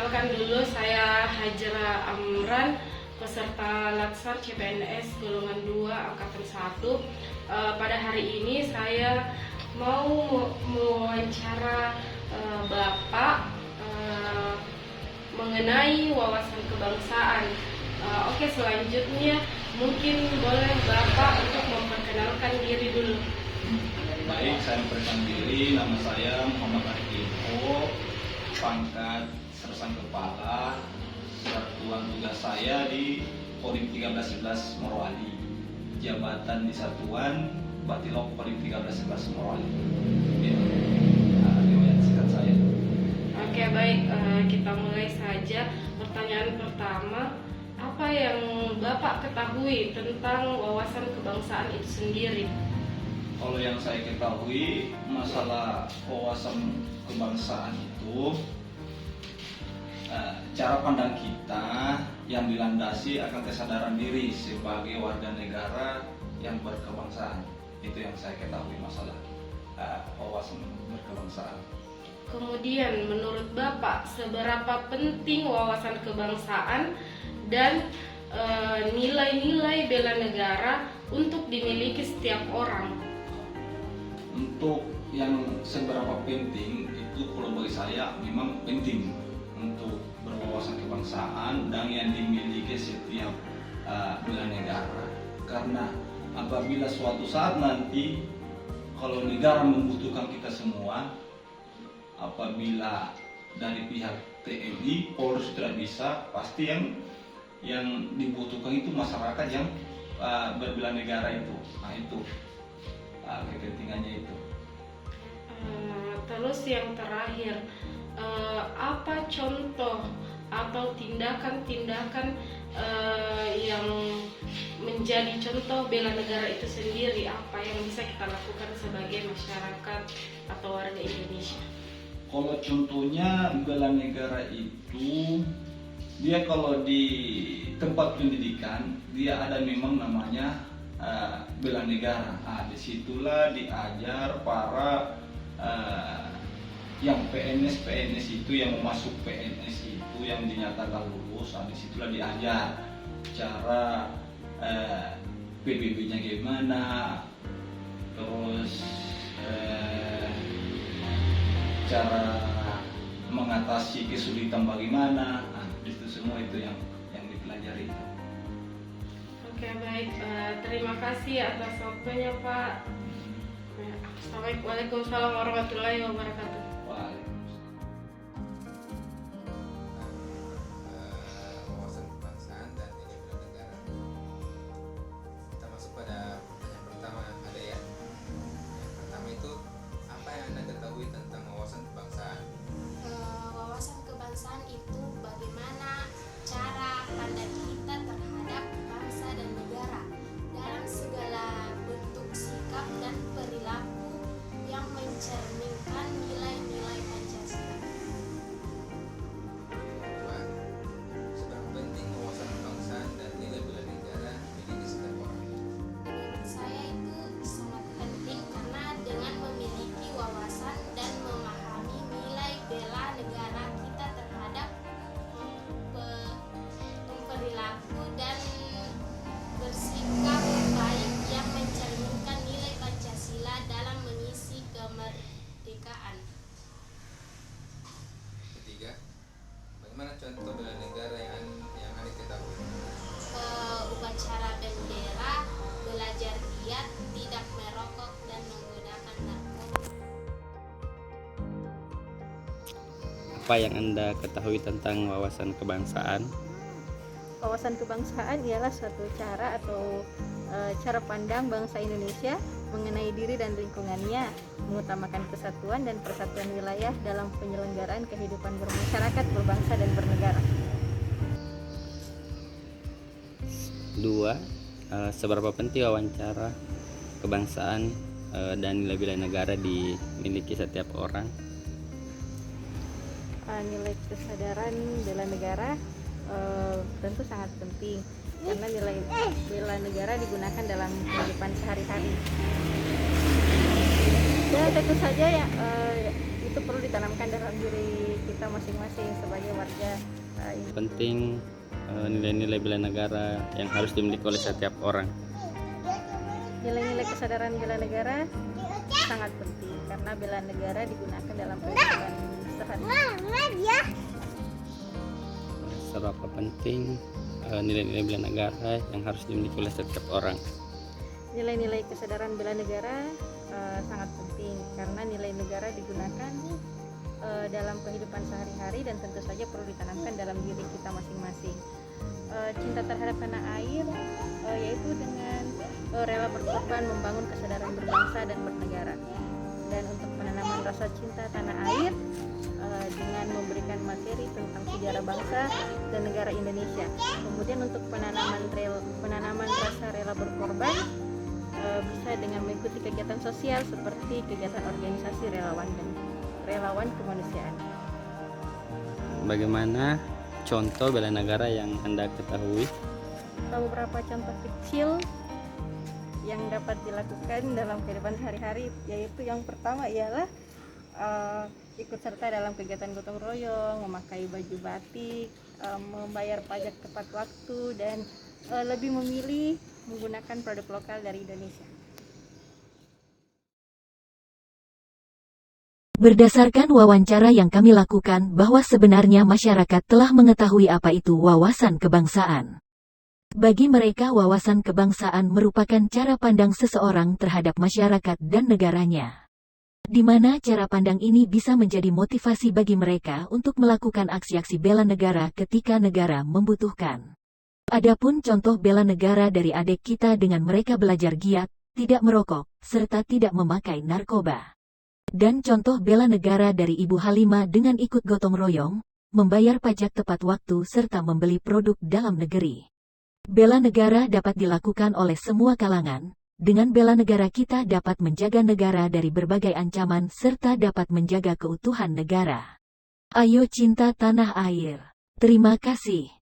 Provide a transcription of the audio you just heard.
Perkenalkan dulu, saya Hajra Amran, peserta Latsar CPNS golongan 2 angkatan 1. Pada hari ini saya mau mewawancara Bapak mengenai wawasan kebangsaan. Oke, selanjutnya mungkin boleh Bapak untuk memperkenalkan diri dulu. Baik, saya memperkenalkan diri. Nama saya Muhammad Arif Limpo, pangkat Sersan Kepala, satuan tugas saya di Kodim 1311 Morowali, jabatan di Satuan Batilok Kodim 1311 Morowali. Riwayat singkat saya. Oke, baik, kita mulai saja. Pertanyaan pertama, apa yang Bapak ketahui tentang wawasan kebangsaan itu sendiri? Kalau yang saya ketahui, masalah wawasan kebangsaan itu cara pandang kita yang dilandasi akan kesadaran diri sebagai warga negara yang berkebangsaan. Itu yang saya ketahui masalah wawasan berkebangsaan. Kemudian menurut Bapak, seberapa penting wawasan kebangsaan dan nilai-nilai bela negara untuk dimiliki setiap orang? Untuk yang seberapa penting itu kalau bagi saya memang penting untuk berwawasan kebangsaan dan yang dimiliki setiap bela negara, karena apabila suatu saat nanti kalau negara membutuhkan kita semua, apabila dari pihak TNI, Polri tidak bisa, pasti yang dibutuhkan itu masyarakat yang berbela negara itu. Nah itu kepentingannya itu. Terus yang terakhir, apa contoh atau tindakan-tindakan yang menjadi contoh bela negara itu sendiri? Apa yang bisa kita lakukan sebagai masyarakat atau warga Indonesia? Kalau contohnya bela negara itu, dia kalau di tempat pendidikan dia ada memang namanya bela negara. Disitulah diajar para yang PNS itu yang mau masuk PNS itu yang dinyatakan lulus. Disitulah diajar cara PBB-nya gimana, terus cara mengatasi kesulitan bagaimana. Itu semua itu yang dipelajari. Oke, baik, terima kasih atas waktunya, Pak. Waalaikumsalam warahmatullahi wabarakatuh. Wawasan kebangsaan dan nilai bela negara. Kita masuk pada pertanyaan pertama, ada ya. Yang pertama itu, apa yang Anda ketahui tentang wawasan kebangsaan? Wawasan kebangsaan itu bagaimana cara pandang kita terhadap bangsa dan negara dalam segala bentuk sikap dan perilaku yang mencerminkan nilai-nilai Pancasila. Kedua, seberapa penting wawasan kebangsaan dan nilai bela negara dimiliki setiap orang? Menurut saya itu sangat penting karena dengan memiliki wawasan dan memahami nilai bela negara kita terhadap perilaku dan bersikap baik yang mencerminkan nilai Pancasila dalam mengisi kemerdekaan. Ketiga, bagaimana contoh bela negara yang Anda ketahui? Upacara bendera, belajar giat, tidak merokok dan menggunakan narkoba. Apa yang Anda ketahui tentang wawasan kebangsaan? Wawasan kebangsaan ialah suatu cara atau cara pandang bangsa Indonesia mengenai diri dan lingkungannya, mengutamakan kesatuan dan persatuan wilayah dalam penyelenggaraan kehidupan bermasyarakat, berbangsa dan bernegara. 2. Seberapa penting wawancara kebangsaan dan nilai bela negara dimiliki setiap orang? Nilai kesadaran bela negara tentu sangat penting karena nilai bela negara digunakan dalam kehidupan sehari-hari. Dan tentu saja itu perlu ditanamkan dalam diri kita masing-masing sebagai warga Penting nilai-nilai bela negara yang harus dimiliki oleh setiap orang. Nilai-nilai kesadaran bela negara sangat penting karena bela negara digunakan dalam kehidupan sehari-hari. Seberapa penting nilai-nilai bela negara yang harus dimiliki oleh setiap orang. Nilai-nilai kesadaran bela negara sangat penting karena nilai negara digunakan dalam kehidupan sehari-hari dan tentu saja perlu ditanamkan dalam diri kita masing-masing. Cinta terhadap tanah air yaitu dengan rela berkorban membangun kesadaran berbangsa dan bernegara. Dan untuk penanaman rasa cinta tanah air dengan memberikan materi tentang sejarah bangsa dan negara Indonesia. Kemudian untuk penanaman rasa rela berkorban bisa dengan mengikuti kegiatan sosial seperti kegiatan organisasi relawan kemanusiaan. Bagaimana contoh bela negara yang Anda ketahui? Beberapa contoh kecil yang dapat dilakukan dalam kehidupan sehari-hari, yaitu yang pertama ialah ikut serta dalam kegiatan gotong royong, memakai baju batik, membayar pajak tepat waktu, dan lebih memilih menggunakan produk lokal dari Indonesia. Berdasarkan wawancara yang kami lakukan bahwa sebenarnya masyarakat telah mengetahui apa itu wawasan kebangsaan. Bagi mereka wawasan kebangsaan merupakan cara pandang seseorang terhadap masyarakat dan negaranya. Di mana cara pandang ini bisa menjadi motivasi bagi mereka untuk melakukan aksi-aksi bela negara ketika negara membutuhkan. Adapun contoh bela negara dari adik kita dengan mereka belajar giat, tidak merokok, serta tidak memakai narkoba. Dan contoh bela negara dari Ibu Halimah dengan ikut gotong royong, membayar pajak tepat waktu serta membeli produk dalam negeri. Bela negara dapat dilakukan oleh semua kalangan. Dengan bela negara kita dapat menjaga negara dari berbagai ancaman serta dapat menjaga keutuhan negara. Ayo cinta tanah air. Terima kasih.